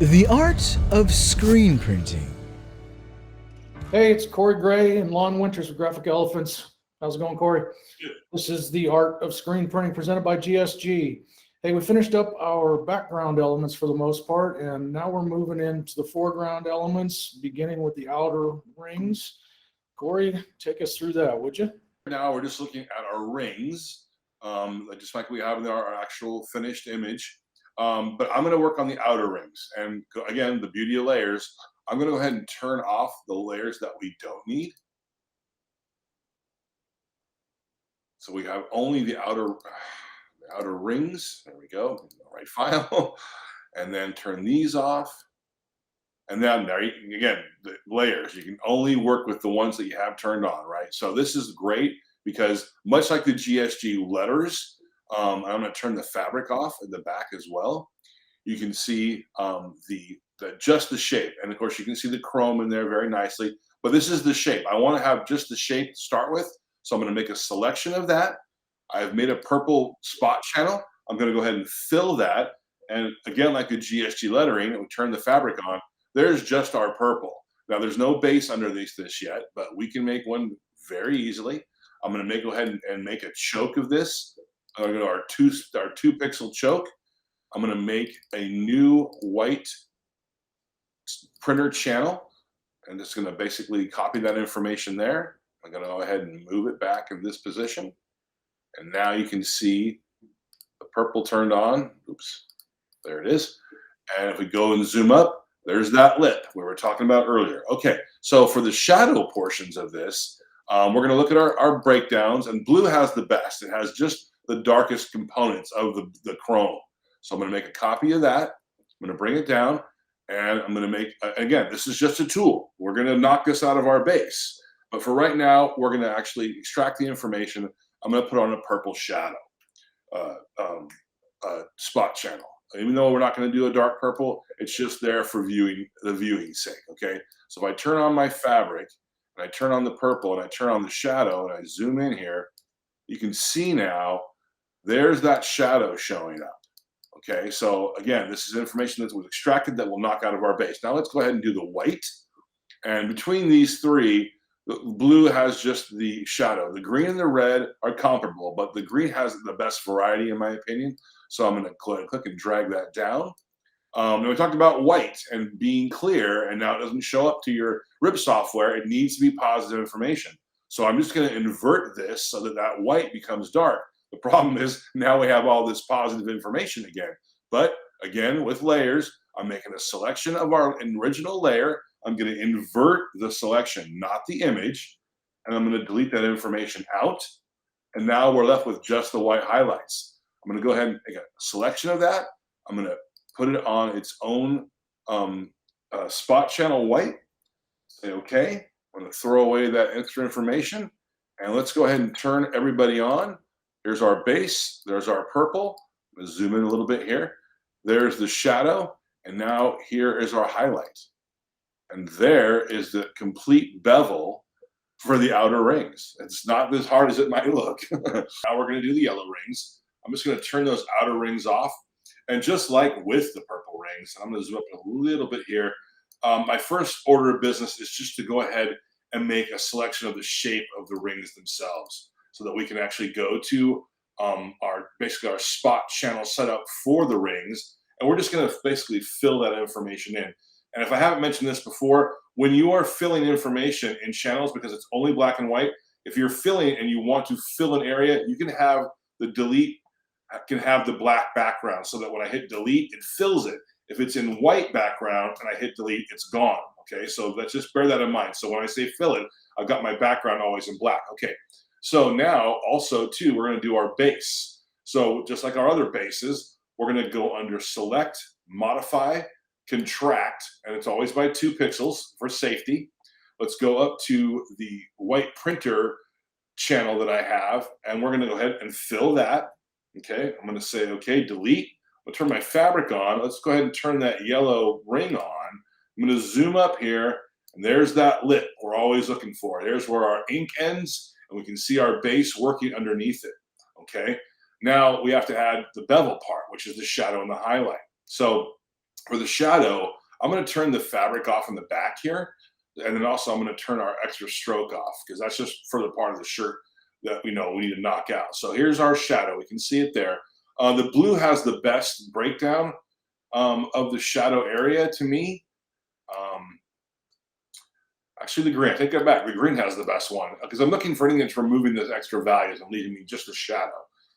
The art of screen printing. Hey, it's Cory Gray and Lon Winters with Graphic Elephants. How's it going, Cory? Good. This is the art of screen printing presented by GSG. Hey, we finished up our background elements for the most part, and now we're moving into the foreground elements, beginning with the outer rings. Cory, take us through that, would you? Now we're just looking at our rings, just like we have in our actual finished image. But I'm going to work on the outer rings. And again, the beauty of layers, I'm going to go ahead and turn off the layers that we don't need. So we have only the outer rings. There we go, the right file. And then turn these off. And then there, again, the layers, you can only work with the ones that you have turned on, right? So this is great because much like the GSG letters, I'm going to turn the fabric off at the back as well. You can see just the shape. And of course, you can see the chrome in there very nicely. But this is the shape. I want to have just the shape to start with. So I'm going to make a selection of that. I've made a purple spot channel. I'm going to go ahead and fill that. And again, like the GSG lettering, we turn the fabric on. There's just our purple. Now there's no base underneath this yet, but we can make one very easily. I'm going to go ahead and make a choke of this. I'm going to go to our two pixel choke. I'm going to make a new white printer channel. And just going to basically copy that information there. I'm going to go ahead and move it back in this position. And now you can see the purple turned on. Oops, there it is. And if we go and zoom up, there's that lip we were talking about earlier. Okay, so for the shadow portions of this, we're going to look at our breakdowns, and blue has the best. It has just the darkest components of the chrome. So I'm going to make a copy of that. I'm going to bring it down, and I'm going to make, again, this is just a tool. We're going to knock this out of our base. But for right now, we're going to actually extract the information. I'm going to put on a purple shadow spot channel. Even though we're not going to do a dark purple, it's just there for the viewing's sake, okay? So if I turn on my fabric, and I turn on the purple, and I turn on the shadow, and I zoom in here, you can see now, there's that shadow showing up, okay? So again, this is information that was extracted that will knock out of our base. Now let's go ahead and do the white. And between these three, the blue has just the shadow. The green and the red are comparable, but the green has the best variety in my opinion. So I'm going to click and drag that down. And we talked about white and being clear, and now it doesn't show up to your RIP software. It needs to be positive information. So I'm just going to invert this so that that white becomes dark. The problem is now we have all this positive information again. But again, with layers, I'm making a selection of our original layer. I'm going to invert the selection, not the image, and I'm going to delete that information out. And now we're left with just the white highlights. I'm going to go ahead and make a selection of that. I'm going to put it on its own spot channel white. Say okay. I'm going to throw away that extra information. And let's go ahead and turn everybody on. Here's our base. There's our purple. I'm going to zoom in a little bit here. There's the shadow. And now here is our highlight. And there is the complete bevel for the outer rings. It's not as hard as it might look. Now we're going to do the yellow rings. I'm just going to turn those outer rings off. And just like with the purple rings, I'm going to zoom up a little bit here. My first order of business is just to go ahead and make a selection of the shape of the rings themselves so that we can actually go to basically our spot channel setup for the rings. And we're just going to basically fill that information in. And if I haven't mentioned this before, when you are filling information in channels, because it's only black and white, if you're filling and you want to fill an area, you can have the delete can have the black background so that when I hit delete, it fills it. If it's in white background and I hit delete, it's gone. Okay, so let's just bear that in mind. So when I say fill it, I've got my background always in black. Okay, so now also too, we're going to do our base. So just like our other bases, we're going to go under select, modify, contract, and it's always by 2 pixels for safety. Let's go up to the white printer channel that I have, and we're going to go ahead and fill that. Okay, I'm going to say, okay, delete. I'll turn my fabric on. Let's go ahead and turn that yellow ring on. I'm going to zoom up here, and there's that lip we're always looking for. There's where our ink ends, and we can see our base working underneath it. Okay, now we have to add the bevel part, which is the shadow and the highlight. So For the shadow, I'm going to turn the fabric off in the back here. And then also I'm going to turn our extra stroke off because that's just for the part of the shirt that we know we need to knock out. So here's our shadow. We can see it there. The blue has the best breakdown of the shadow area to me. Actually, the green, I take that back. The green has the best one because I'm looking for anything that's removing those extra values and leaving me just a shadow.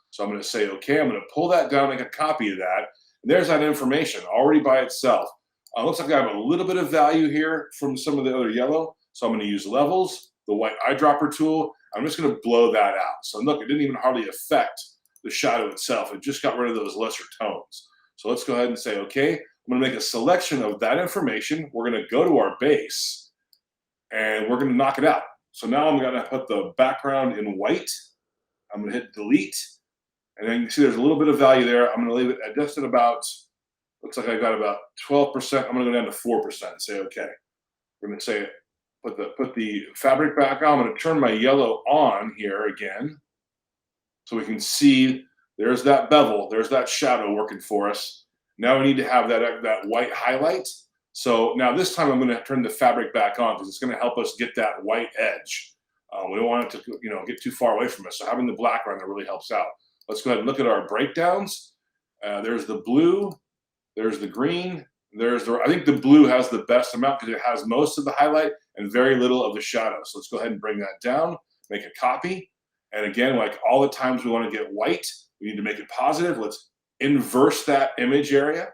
So I'm going to say, okay, I'm going to pull that down, make a copy of that. And there's that information already by itself. Looks like I have a little bit of value here from some of the other yellow. So I'm going to use levels, the white eyedropper tool. I'm just going to blow that out. So look, it didn't even hardly affect the shadow itself. It just got rid of those lesser tones. So let's go ahead and say, okay, I'm going to make a selection of that information. We're going to go to our base and we're going to knock it out. So now I'm going to put the background in white. I'm going to hit delete. And then you can see there's a little bit of value there. I'm going to leave it at just at about, looks like I got about 12%. I'm going to go down to 4% and say, okay. We're going to say, put the fabric back on. I'm going to turn my yellow on here again. So we can see there's that bevel, there's that shadow working for us. Now we need to have that white highlight. So now this time I'm going to turn the fabric back on because it's going to help us get that white edge. We don't want it to get too far away from us. So having the black around there really helps out. Let's go ahead and look at our breakdowns. There's the blue, there's the green, I think the blue has the best amount because it has most of the highlight and very little of the shadow. So let's go ahead and bring that down, make a copy. And again, like all the times we want to get white, we need to make it positive. Let's inverse that image area.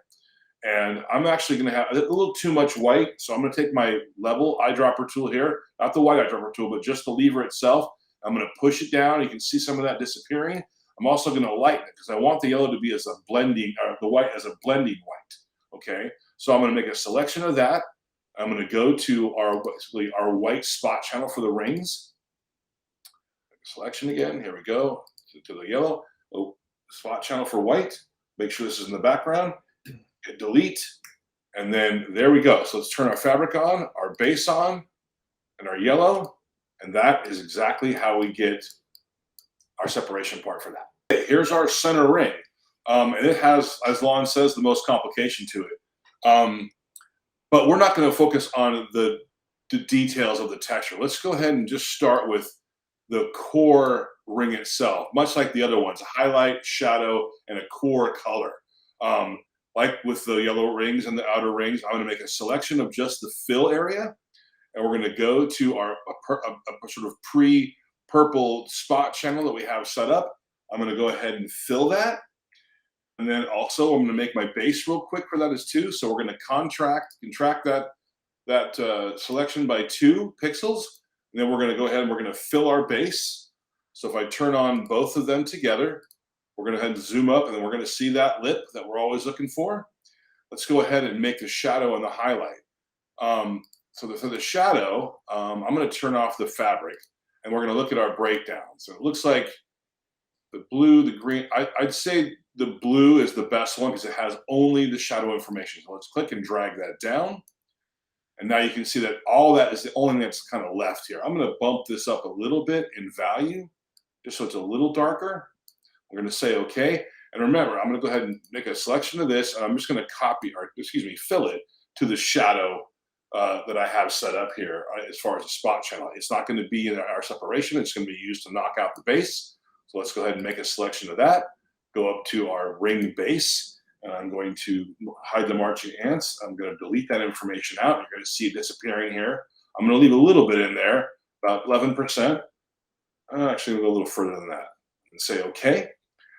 And I'm actually going to have a little too much white. So I'm going to take my level eyedropper tool here, not the white eyedropper tool, but just the lever itself. I'm going to push it down. You can see some of that disappearing. I'm also going to lighten it because I want the yellow to be as a blending, or the white as a blending white. Okay. So I'm going to make a selection of that. I'm going to go to our white spot channel for the rings. Selection again. Here we go to the yellow. Oh, spot channel for white. Make sure this is in the background. Hit delete. And then there we go. So let's turn our fabric on, our base on, and our yellow. And that is exactly how we get our separation part for that. Okay, here's our center ring. And it has, as Lon says, the most complication to it. But we're not going to focus on the details of the texture. Let's go ahead and just start with the core ring itself, much like the other ones, a highlight, shadow, and a core color. Like with the yellow rings and the outer rings, I'm going to make a selection of just the fill area. And we're going to go to a sort of pre-purple spot channel that we have set up. I'm going to go ahead and fill that. And then also I'm going to make my base real quick for that as two. So we're going to contract that selection by 2 pixels. And then we're going to go ahead and we're going to fill our base. So if I turn on both of them together, we're going to go ahead and zoom up, and then we're going to see that lip that we're always looking for. Let's go ahead and make the shadow and the highlight. So for the shadow, I'm going to turn off the fabric, and we're going to look at our breakdown. So it looks like the blue, the green. I'd say the blue is the best one because it has only the shadow information. So let's click and drag that down. And now you can see that all that is the only thing that's kind of left here. I'm going to bump this up a little bit in value, just so it's a little darker. We're going to say okay. And remember, I'm going to go ahead and make a selection of this, and I'm just going to fill it to the shadow that I have set up here as far as the spot channel. It's not going to be in our separation. It's going to be used to knock out the base. So let's go ahead and make a selection of that. Go up to our ring base, and I'm going to hide the marching ants. I'm going to delete that information out. You're going to see it disappearing here. I'm going to leave a little bit in there, about 11%. Actually, we'll go a little further than that and say okay.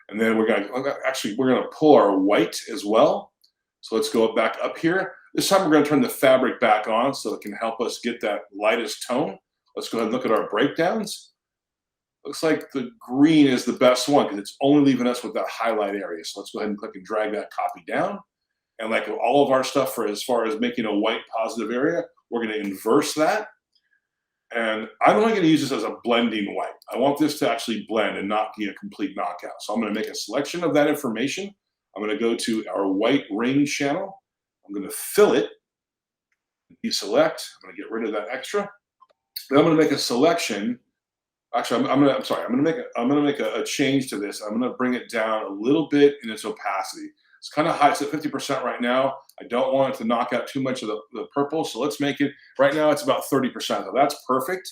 And then we're going to pull our white as well. So let's go back up here. This time we're going to turn the fabric back on so it can help us get that lightest tone. Let's go ahead and look at our breakdowns. Looks like the green is the best one because it's only leaving us with that highlight area. So let's go ahead and click and drag that copy down. And like all of our stuff for as far as making a white positive area, we're going to inverse that. And I'm only going to use this as a blending white. I want this to actually blend and not be a complete knockout. So I'm going to make a selection of that information. I'm going to go to our white ring channel. I'm going to fill it, deselect. I'm going to get rid of that extra. Then I'm going to make a selection. Actually, I'm going to make a change to this. I'm going to bring it down a little bit in its opacity. It's kind of high. It's at 50% right now. I don't want it to knock out too much of the purple. So let's make it, right now it's about 30%. So that's perfect.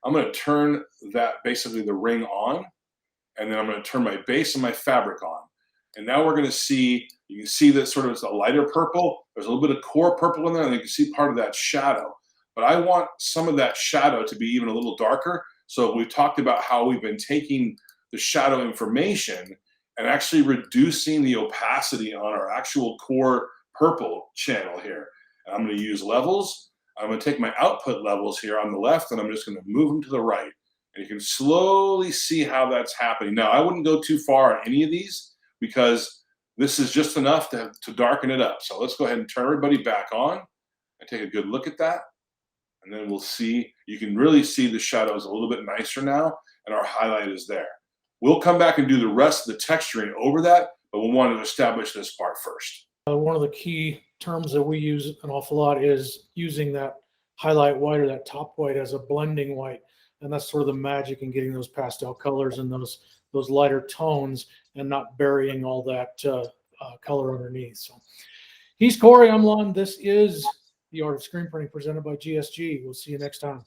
I'm going to turn that, basically the ring on, and then I'm going to turn my base and my fabric on. And now we're going to see, you can see that sort of it's a lighter purple. There's a little bit of core purple in there, and you can see part of that shadow. But I want some of that shadow to be even a little darker. So we've talked about how we've been taking the shadow information and actually reducing the opacity on our actual core purple channel here. And I'm going to use levels. I'm going to take my output levels here on the left, and I'm just going to move them to the right. And you can slowly see how that's happening. Now, I wouldn't go too far on any of these, because this is just enough to darken it up. So let's go ahead and turn everybody back on and take a good look at that. And then we'll see, you can really see the shadows a little bit nicer now, and our highlight is there. We'll come back and do the rest of the texturing over that, but we'll want to establish this part first. One of the key terms that we use an awful lot is using that highlight white or that top white as a blending white. And that's sort of the magic in getting those pastel colors and those lighter tones and not burying all that color underneath. So he's Cory, I'm Lon. This is The Art of Screen Printing presented by GSG. We'll see you next time.